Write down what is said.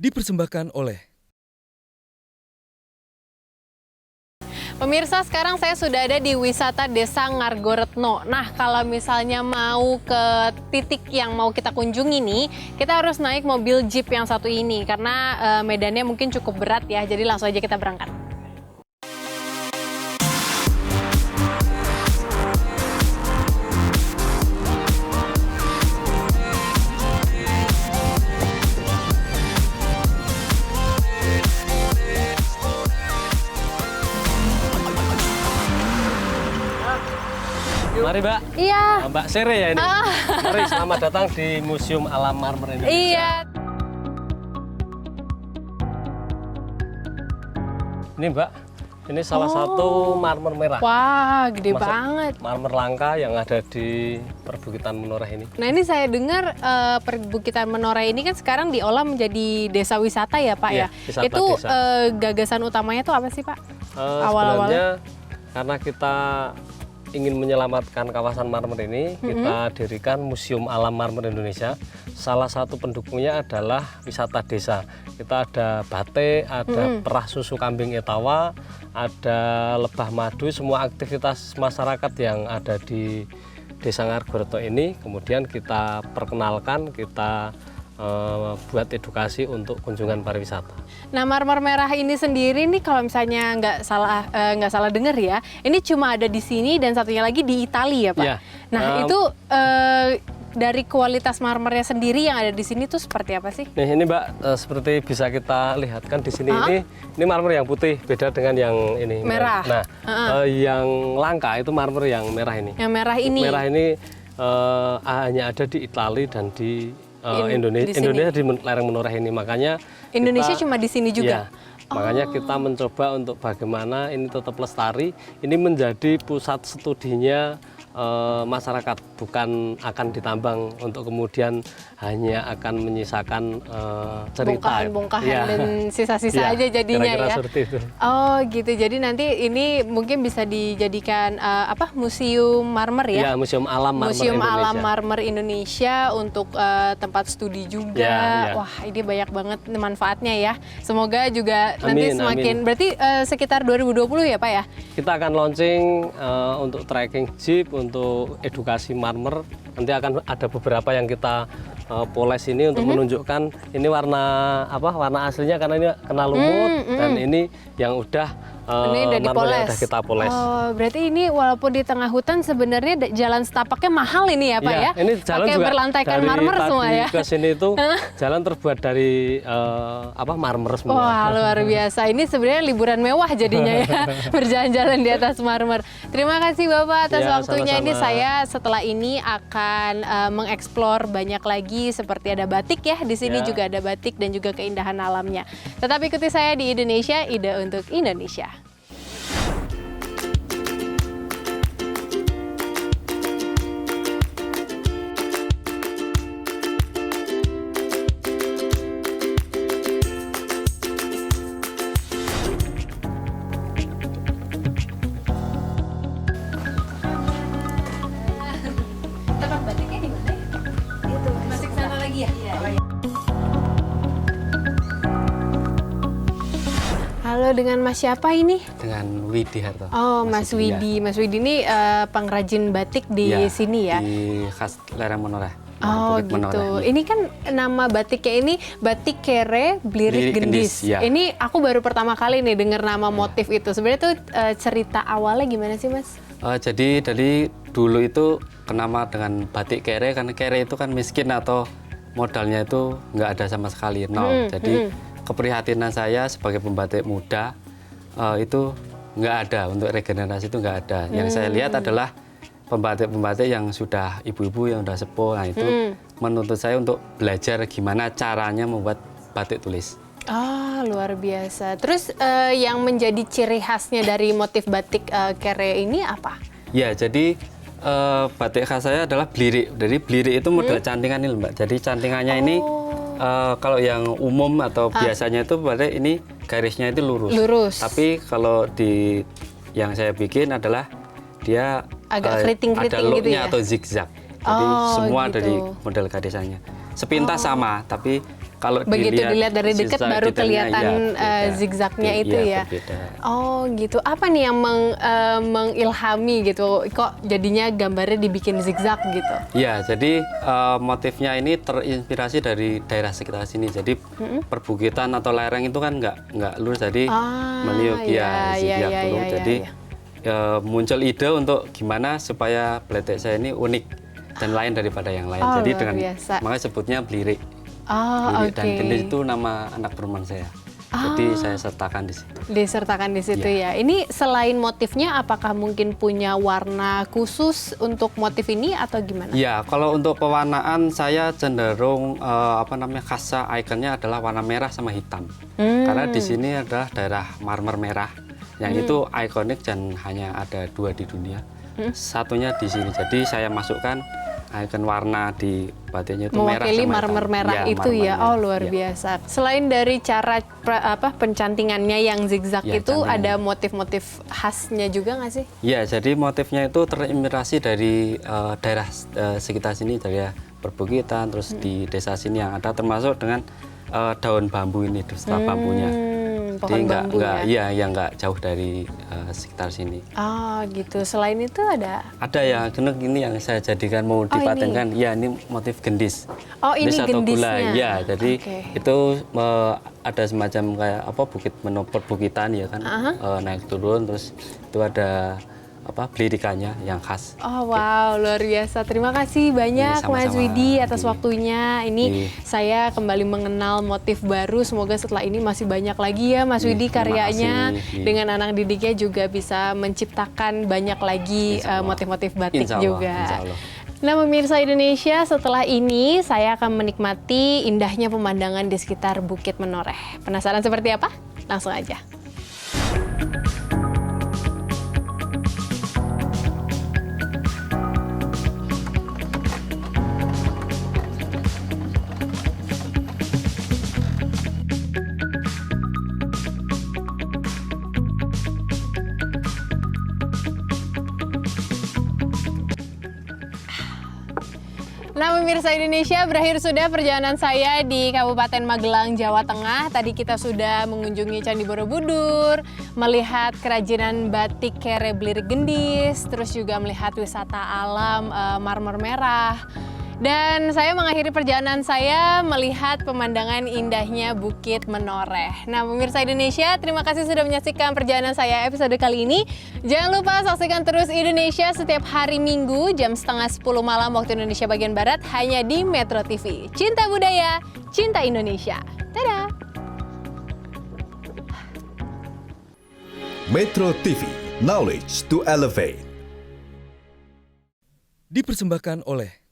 dipersembahkan oleh Pemirsa, sekarang saya sudah ada di wisata Desa Ngargoretno. Nah, kalau misalnya mau ke titik yang mau kita kunjungi nih, kita harus naik mobil jeep yang satu ini karena medannya mungkin cukup berat ya. Jadi langsung aja kita berangkat. Mari Mbak. Iya. Mbak Sere ya ini. Mari, selamat datang di Museum Alam Marmer Indonesia. Iya. Ini Mbak, ini salah satu marmer merah. Wah, gede Masuk banget. Marmer langka yang ada di Perbukitan Menoreh ini. Nah, ini saya dengar Perbukitan Menoreh ini kan sekarang diolah menjadi desa wisata ya Pak Iya, ya. wisata Itu desa. gagasan utamanya tuh apa sih Pak? Sebenarnya karena kita ingin menyelamatkan kawasan marmer ini, kita dirikan Museum Alam Marmer Indonesia. Salah satu pendukungnya adalah wisata desa. Kita ada batik, ada perah susu kambing etawa, ada lebah madu, semua aktivitas masyarakat yang ada di Desa Ngargoretno ini. Kemudian kita perkenalkan, kita buat edukasi untuk kunjungan pariwisata. Nah, marmer merah ini sendiri nih kalau misalnya nggak salah dengar ya, ini cuma ada di sini dan satunya lagi di Italia ya Pak. Ya, Nah itu dari kualitas marmernya sendiri yang ada di sini tuh seperti apa sih? Nih ini Mbak, seperti bisa kita lihat kan di sini ini marmer yang putih, beda dengan yang ini Merah. Nah, yang langka itu marmer yang merah ini. Yang merah ini. Merah ini hanya ada di Italia dan di di sini. Indonesia di lereng Menoreh ini. Makanya Indonesia kita, cuma di sini juga. Ya, makanya kita mencoba untuk bagaimana ini tetap lestari. Ini menjadi pusat studinya masyarakat, bukan akan ditambang untuk kemudian hanya akan menyisakan cerita. Bongkahan-bongkahan Ya. dan sisa-sisa Ya, aja jadinya kira-kira ya. seperti itu. Oh gitu. Jadi nanti ini mungkin bisa dijadikan museum marmer ya? Ya, Museum Alam Marmer Museum Indonesia. Alam Marmer Indonesia untuk tempat studi juga. Ya, ya. Wah, ini banyak banget manfaatnya ya. Semoga juga nanti Amin, semakin. amin. Berarti sekitar 2020 ya Pak ya? Kita akan launching untuk trekking jeep, untuk edukasi marmer. Nanti akan ada beberapa yang kita poles ini untuk menunjukkan ini warna aslinya karena ini kena lumut dan ini yang udah Ini udah marmer yang dipoles. udah kita poles. Oh, berarti ini walaupun di tengah hutan sebenarnya jalan setapaknya mahal ini ya Pak Iya, ya? ini jalan pakai juga berlantaikan dari marmer tadi semua ya? ke sini itu jalan terbuat dari marmer semua. Wah, luar biasa. Ini sebenarnya liburan mewah jadinya ya, berjalan-jalan di atas marmer. Terima kasih Bapak atas Ya, waktunya. sama-sama. Ini saya setelah ini akan mengeksplor banyak lagi seperti ada batik ya. Di sini Ya. juga ada batik dan juga keindahan alamnya. Tetap ikuti saya di Indonesia, Ide untuk Indonesia. Tempat batiknya di mana? Itu masih ke sana lagi ya? Halo, dengan Mas siapa ini? Dengan Widi Harto. Oh, Mas Masih dia. Widi. Mas Widi ini pengrajin batik di Ya, sini ya? Di khas lereng Menoreh. Oh Bukit Menoreh. gitu. Ini kan nama batiknya ini batik kere blirik Blirik gendis. Gendis, ya. Ini aku baru pertama kali nih dengar nama motif itu. Sebenarnya tuh cerita awalnya gimana sih Mas? Jadi dari dulu itu kenapa dengan batik kere, karena kere itu kan miskin atau modalnya itu nggak ada sama sekali, nol. Jadi keprihatinan saya sebagai pembatik muda itu nggak ada, untuk regenerasi itu nggak ada. Yang saya lihat adalah pembatik-pembatik yang sudah ibu-ibu yang sudah sepuh, nah itu menuntut saya untuk belajar gimana caranya membuat batik tulis. Ah, luar biasa. Terus yang menjadi ciri khasnya dari motif batik kere ini apa? Ya, jadi batik khas saya adalah blirik. Jadi blirik itu model cantingan ini, Mbak. Jadi cantingannya ini kalau yang umum atau biasanya itu batik ini garisnya itu lurus. Lurus. Tapi kalau di yang saya bikin adalah dia Agak keriting-keriting ada gitu looknya ya? atau zigzag. Jadi Oh, semua gitu. dari model garisannya. Sepintas sama, tapi kalau Begitu dilihat dari dekat sisa baru detailnya, kelihatan berbeda. zigzagnya itu Iya, ya. berbeda. Oh gitu. Apa nih yang mengilhami gitu? Kok jadinya gambarnya dibikin zigzag gitu? Ya, jadi motifnya ini terinspirasi dari daerah sekitar sini. Jadi perbukitan atau lereng itu kan nggak lurus, jadi meniup iya, zigzag iya, dulu. iya, Jadi iya. muncul ide untuk gimana supaya beletek saya ini unik dan lain daripada yang lain. Oh, Jadi luar dengan biasa. makanya sebutnya blirik. Oh, Blirik dan oke. gendis itu nama anak perempuan saya. Jadi saya sertakan di situ. Disertakan di situ ya. Ini selain motifnya, apakah mungkin punya warna khusus untuk motif ini atau gimana? Ya, kalau untuk pewarnaan saya cenderung khasnya ikonnya adalah warna merah sama hitam. Karena di sini adalah daerah marmer merah yang itu ikonik dan hanya ada 2 di dunia. Satunya di sini. Jadi saya masukkan ikon warna di batiknya itu merah Mewakili sama marmer hitam. merah Ya, itu ya. marmer Oh, merah. luar Ya. biasa. Selain dari cara pencantingannya yang zigzag Ya, itu, cantingan. ada motif-motif khasnya juga nggak sih? Ya, jadi motifnya itu terinspirasi dari daerah sekitar sini, dari perbukitan, terus di desa sini yang ada termasuk dengan daun bambu ini, setelah bambunya. Pohon bambu ya? Iya, nggak jauh dari sekitar sini. Oh gitu. Selain itu ada? Ada ya, ini yang saya jadikan mau dipatenkan. Ya, ini motif gendis. Oh, ini atau gula. gendisnya. Ya, jadi Oke. itu ada semacam kayak bukit perbukitan ya kan, naik turun, terus itu ada belirikannya yang khas. Oh wow, luar biasa. Terima kasih banyak Sama-sama. Mas Widi atas Iya. waktunya. Ini saya kembali mengenal motif baru. Semoga setelah ini masih banyak lagi ya Mas Widi terima karyanya. kasih. Dengan anak didiknya juga bisa menciptakan banyak lagi Insya Allah. motif-motif batik Insya Allah, juga. insya Allah. Nah pemirsa Indonesia, setelah ini saya akan menikmati indahnya pemandangan di sekitar Bukit Menoreh. Penasaran seperti apa? Langsung aja. Nah, pemirsa Indonesia, berakhir sudah perjalanan saya di Kabupaten Magelang, Jawa Tengah. Tadi kita sudah mengunjungi Candi Borobudur, melihat kerajinan batik kere Blirik Gendis, terus juga melihat wisata alam marmer merah. Dan saya mengakhiri perjalanan saya melihat pemandangan indahnya Bukit Menoreh. Nah, pemirsa Indonesia, terima kasih sudah menyaksikan perjalanan saya episode kali ini. Jangan lupa saksikan terus Indonesia setiap hari Minggu jam 9:30 malam waktu Indonesia bagian Barat hanya di Metro TV. Cinta budaya, cinta Indonesia. Dadah! Metro TV, knowledge to elevate. Dipersembahkan oleh